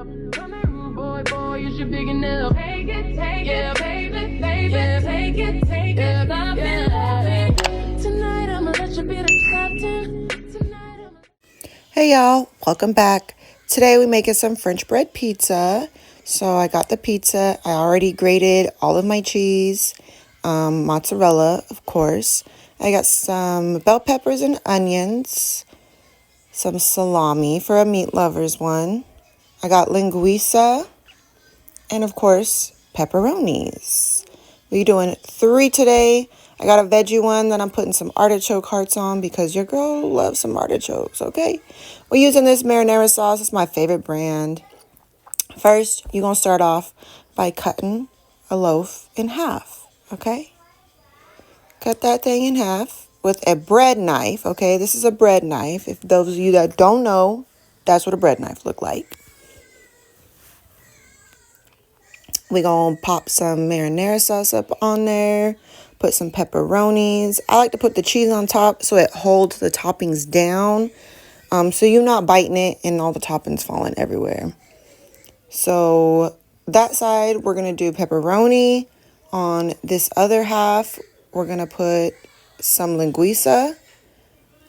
Boy, boy, you should big enough. Take it, yeah, baby, baby, yeah. Take it, yeah, stop it. Tonight I'ma let you be the captain. Hey y'all, welcome back. Today we're making some French bread pizza. So I got the pizza. I already grated all of my cheese, mozzarella, of course. I got some bell peppers and onions, some salami for a meat lovers one. I got linguiça, and of course, pepperonis. We're doing 3 today. I got a veggie one that I'm putting some artichoke hearts on because your girl loves some artichokes, okay? We're using this marinara sauce. It's my favorite brand. First, you're going to start off by cutting a loaf in half, okay? Cut that thing in half with a bread knife, okay? This is a bread knife. If those of you that don't know, that's what a bread knife look like. We're going to pop some marinara sauce up on there. Put some pepperonis. I like to put the cheese on top so it holds the toppings down. So you're not biting it and all the toppings falling everywhere. So that side, we're going to do pepperoni. On this other half, we're going to put some linguiça.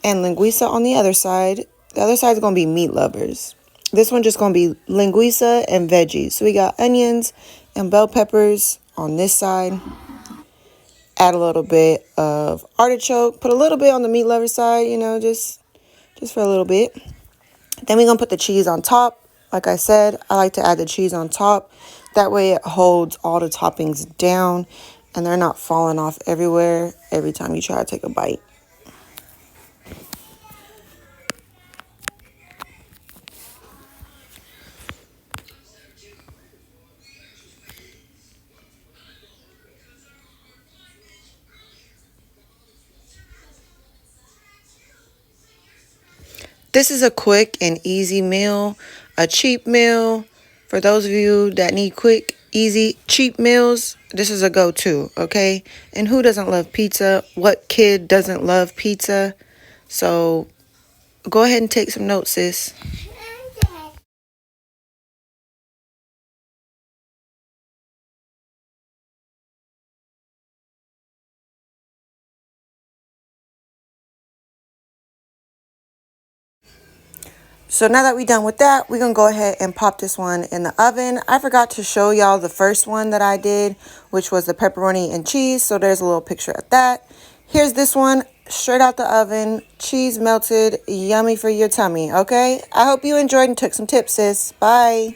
And linguiça on the other side. The other side is going to be meat lovers. This one just going to be linguiça and veggies. So we got onions and bell peppers on this side. Add a little bit of artichoke. Put a little bit on the meat lover side, you know, just for a little bit. Then we're going to put the cheese on top. Like I said, I like to add the cheese on top. That way it holds all the toppings down and they're not falling off everywhere every time you try to take a bite. This is a quick and easy meal, a cheap meal. For those of you that need quick, easy, cheap meals, this is a go-to, okay? And who doesn't love pizza? What kid doesn't love pizza? So go ahead and take some notes, sis. So now that we're done with that, we're going to go ahead and pop this one in the oven. I forgot to show y'all the first one that I did, which was the pepperoni and cheese. So there's a little picture of that. Here's this one straight out the oven. Cheese melted, yummy for your tummy, okay? I hope you enjoyed and took some tips, sis. Bye.